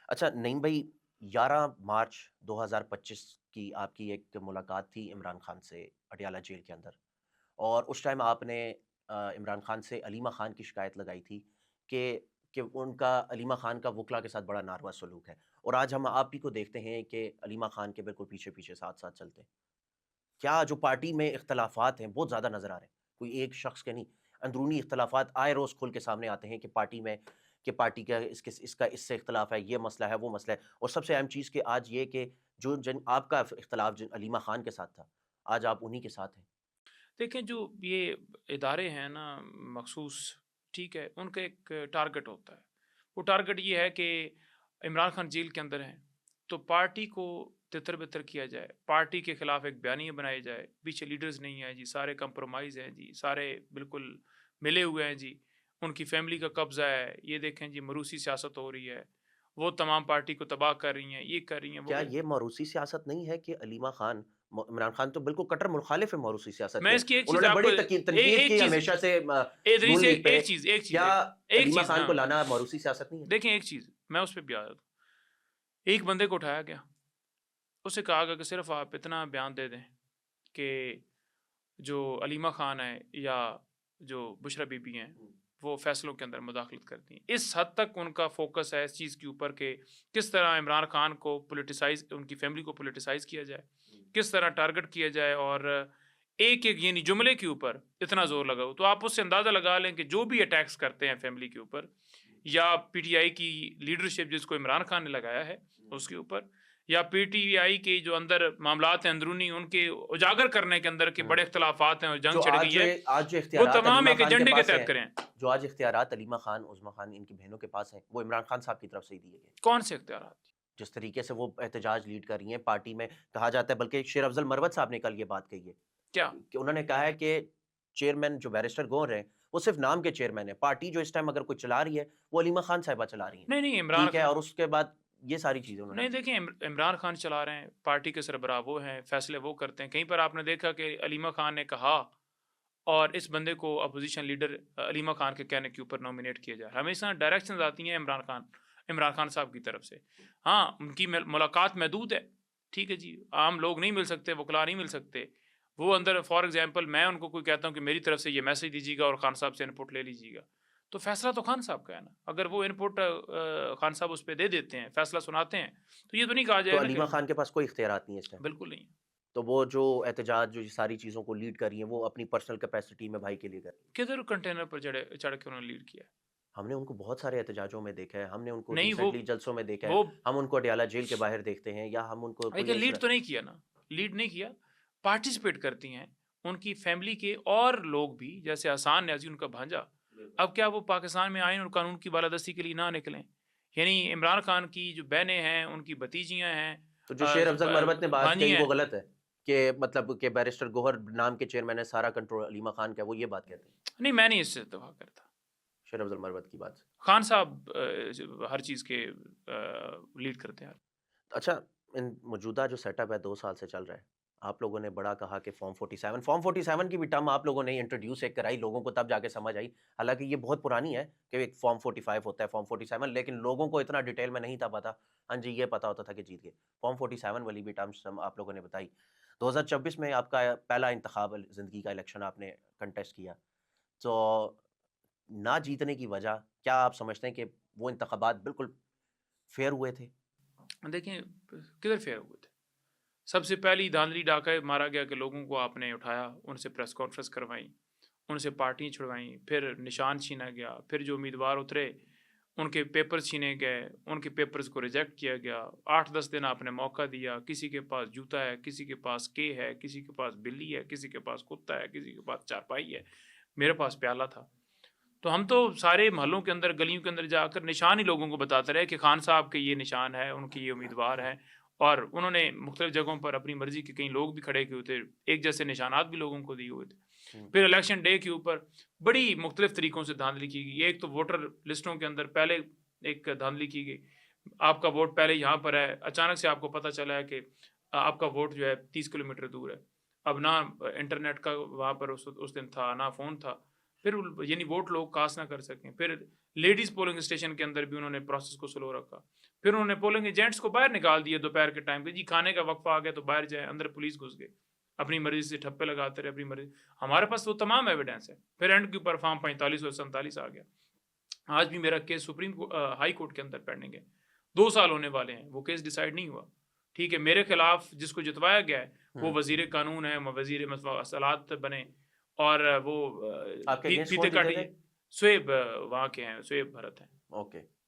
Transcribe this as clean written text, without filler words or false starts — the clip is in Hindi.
अच्छा नईम भाई, 11 मार्च 2025 की आपकी एक मुलाकात थी इमरान खान से पटियाला जेल के अंदर। और उस टाइम आपने इमरान खान से अलीमा खान की शिकायत लगाई थी कि उनका अलीमा खान का वकला के साथ बड़ा नारवा सलूक है। और आज हम आप ही को देखते हैं कि अलीमा खान के बिल्कुल पीछे-पीछे, साथ-साथ चलते हैं। क्या जो पार्टी में इख्तलाफात हैं, बहुत ज़्यादा नज़र आ रहे हैं। कोई एक शख्स के नहीं, अंदरूनी इख्तलाफात आए रोज़ खुल के सामने आते हैं कि पार्टी में कि पार्टी का इसका इससे इख्तलाफ है, ये मसला है, वो मसला है। और सबसे अहम चीज़ कि आज ये कि जो जन आपका इख्तलाफ जिन अलीमा खान के साथ था, आज आप उन्हीं के साथ हैं। देखें, जो ये इदारे हैं ना मखसूस, ठीक है, उनका एक टारगेट होता है। वो टारगेट ये है कि इमरान खान जेल के अंदर हैं, तो पार्टी को तितर-बितर किया जाए, पार्टी के खिलाफ एक बयानिया बनाया जाए, पीछे लीडर्स नहीं हैं जी, सारे कंप्रोमाइज़ हैं जी, सारे बिल्कुल मिले हुए हैं जी, उनकी फैमिली का कब्ज़ा है, ये देखें जी मरूसी सियासत हो रही है, वो तमाम पार्टी को तबाह कर रही हैं, ये कर रही हैं, वो क्या कर। ये मौरूसी सियासत नहीं है कि अलीमा खान इमरान खान तो बिल्कुल कट्टर मुखालिफ है मौरूसी सियासत मैं के। इसकी एक चीज़ उन्होंने आपको बड़ी तनकीद एक की चीज़ हमेशा से इदरीस नून लीग पे। क्या एक अलीमा चीज़ खान को हाँ, लाना मौरूसी सियासत नहीं है? देखें एक चीज़, मैं उस पे भी आया था। एक बंदे को उठाया गया, उससे कहा गया कि सिर्फ़ आप इतना बयान दे दें कि जो अलीमा खान है या जो बुशरा बीबी हैं, वो फ़ैसलों के अंदर मुदाखलत करती हैं। इस हद तक उनका फ़ोकस है इस चीज़ के ऊपर कि किस तरह इमरान खान को पॉलिटिसाइज़ उनकी फ़ैमिली को पॉलिटिसाइज़ किया जाए, किस तरह टारगेट किया जाए और एक-एक यानी जुमले के ऊपर इतना ज़ोर लगा हो। तो आप उससे अंदाज़ा लगा लें कि जो भी अटैक्स करते हैं फ़ैमिली के ऊपर या पीटीआई की लीडरशिप जिसको इमरान खान ने लगाया है, उसके ऊपर या पीटीआई के जो अंदर मामलात हैं अंदरूनी उनके उजागर करने के अंदर के हुँ। बड़े इख्तिलाफ़ात हैं और जो जंग छिड़ आज गई जो है, ये आज जो वो इख्तियारात तमाम अलीमा एक खान के एजेंडे के पास तहत हैं, करें। जो आज इख्तियारात अलीमा खान, उज़्मा खान इनकी बहनों के पास हैं, वो इमरान खान साहब की तरफ से ही दिए गए। कौन से इख्तियारात? जिस तरीके से वो एहतजाज लीड कर रही हैं पार्टी में, कहा जाता है, बल्कि शेर अफ़ज़ल मरवत साहब ने कल ये बात कही है क्या? कि उन्होंने कहा है कि चेयरमैन जो बैरिस्टर गौहर हैं, वो सिर्फ़ नाम के चेयरमैन हैं। पार्टी जो इस टाइम अगर कोई चला रही है, वो अलीमा खान साहिबा चला रही हैं। नहीं, नहीं इमरान ठीक है, खान और उसके बाद ये सारी चीज़ें उन्होंने नहीं की। देखिए इमरान खान चला रहे हैं, पार्टी के सरबराह वो हैं, फ़ैसले वो करते हैं। कहीं पर आपने देखा कि अलीमा खान ने कहा और इस बंदे को अपोज़िशन लीडर अलीमा खान के कहने के ऊपर नॉमिनेट किया जाए। हमेशा डायरेक्शंस आती हैं इमरान खान साहब की तरफ से। हाँ, उनकी मुलाकात महदूद है, ठीक है जी, आम लोग नहीं मिल सकते, वकला नहीं मिल सकते। वो अंदर फॉर एग्ज़ाम्पल मैं उनको कोई कहता हूँ कि मेरी तरफ से ये मैसेज दीजिएगा और खान साहब से इनपुट ले लीजिएगा। तो फ़ैसला तो खान साहब का है ना। अगर वो इनपुट खान साहब उस पे दे देते हैं, फ़ैसला सुनाते हैं, तो ये तो नहीं कहा तो जाएगा ना कि अलीमा खान के पास कोई इख्तियारात नहीं है इस टाइम। बिल्कुल नहीं। तो वो जो एहतजाज, जो ये सारी चीज़ों को लीड कर रही हैं, वो अपनी पर्सनल कैपेसिटी में भाई के लिए कर रही हैं। किधर कंटेनर पर चढ़ के उन्होंने लीड किया है? हमने उनको बहुत सारे एहतजाजों में देखा है, हमने उनको नहीं रिसेंटली जलसों में देखा है, वो हम उनको अडयाला जेल के बाहर देखते हैं, या हम उनको कोई देखिए इस लीड तरह। तो नहीं किया ना, लीड नहीं किया, पार्टिसिपेट करती हैं, उनकी फैमिली के और लोग भी जैसे हसन न्याज़ी उनका भांजा, अब क्या वो पाकिस्तान में आईन और कानून की बालादस्ती के लिए ना निकलें? यानी इमरान खान की जो बहनें हैं, उनकी भतीजियाँ हैं तो जो शेर अफ़ज़ल मरवत ने बात कही भांजियाँ वो हैं। गलत है, कि मतलब कि बैरिस्टर गौहर नाम के चेयरमैन है, सारा कंट्रोल अलीमा खान का है, वो ये बात कहते हैं, नहीं, मैं नहीं इससे इत्तेफ़ाक करता। शेर अफ़ज़ल मरवत की बात से। खान साहब हर चीज़ के लीड करते हैं। अच्छा, इन मौजूदा जो सेटअप है 2 साल से चल रहा है, आप लोगों ने बड़ा कहा कि फ़ॉर्म 47 की भी टर्म आप लोगों ने इंट्रोड्यूस एक कराई, लोगों को तब जाके समझ आई। हालाँकि ये बहुत पुरानी है कि एक फ़ॉर्म 45 होता है, फ़ॉर्म 47, लेकिन लोगों को इतना डिटेल में नहीं था पता। हाँ जी, ये पता होता था कि जीत गए। फ़ॉर्म 47 वाली भी टर्म्स हम आप लोगों ने बताई। 2024 में आपका पहला इंतखाब ज़िंदगी का इलेक्शन आपने कंटेस्ट किया। तो ना जीतने की वजह, क्या आप समझते हैं कि वो इंतखाबात बिल्कुल फ़ेयर हुए थे? देखिए, किधर फेयर हुए थे? सबसे पहली धांधली डाका मारा गया कि लोगों को आपने उठाया, उनसे प्रेस कॉन्फ्रेंस करवाई, उनसे पार्टियाँ छुड़वाईं, फिर निशान छीना गया, फिर जो उम्मीदवार उतरे, उनके पेपर्स छीने गए, उनके पेपर्स को रिजेक्ट किया गया। 8-10 दिन आपने मौका दिया, किसी के पास जूता है, किसी के पास है, किसी के पास बिल्ली है, किसी के पास कुत्ता है, किसी के पास चारपाई है, मेरे पास प्याला था। तो हम तो सारे मोहल्लों के अंदर, गलियों के अंदर जाकर निशान ही लोगों को बताते रहे कि खान साहब के ये निशान है, उनके ये उम्मीदवार हैं और उन्होंने मुख्तलिफ जगहों पर अपनी मर्ज़ी के कई लोग भी खड़े किए थे, एक जैसे निशानात भी लोगों को दिए हुए थे। हुँ। फिर इलेक्शन डे के ऊपर बड़ी मुख्तलिफ तरीकों से धांधली की गई। एक तो वोटर लिस्टों के अंदर पहले एक धांधली की गई, आपका वोट पहले यहाँ पर है, अचानक से आपको पता चला है कि आपका वोट जो है 30 किलोमीटर दूर है। अब ना इंटरनेट का वहाँ पर उस दिन था, ना फ़ोन था। फिर यानी वोट लोग कास्ट ना कर सकें। फिर लेडीज़ पोलिंग स्टेशन के अंदर भी उन्होंने प्रोसेस को स्लो रखा। फिर उन्होंने पोलिंग एजेंट्स को बाहर निकाल दिया दोपहर के टाइम पे, जी खाने का वक्फा आ गया तो बाहर जाए, अंदर पुलिस घुस गई, अपनी मर्जी से ठप्पे लगाते रहे, अपनी मर्जी। हमारे पास वो तमाम एविडेंस है। फिर एंड के ऊपर फॉर्म 45 और 47 आ गया। आज भी मेरा केस हाई कोर्ट के अंदर पेंडिंग है, 2 साल होने वाले हैं, वो केस डिसाइड नहीं हुआ। ठीक है, मेरे खिलाफ जिसको जितवाया गया है वो वजीर कानून है, वजीर मसलात बने, और वो आपके अगेंस्ट फीते कौन जीते काटे थे? शुएब, वहाँ के हैं, शुएब भरत हैं। ओके।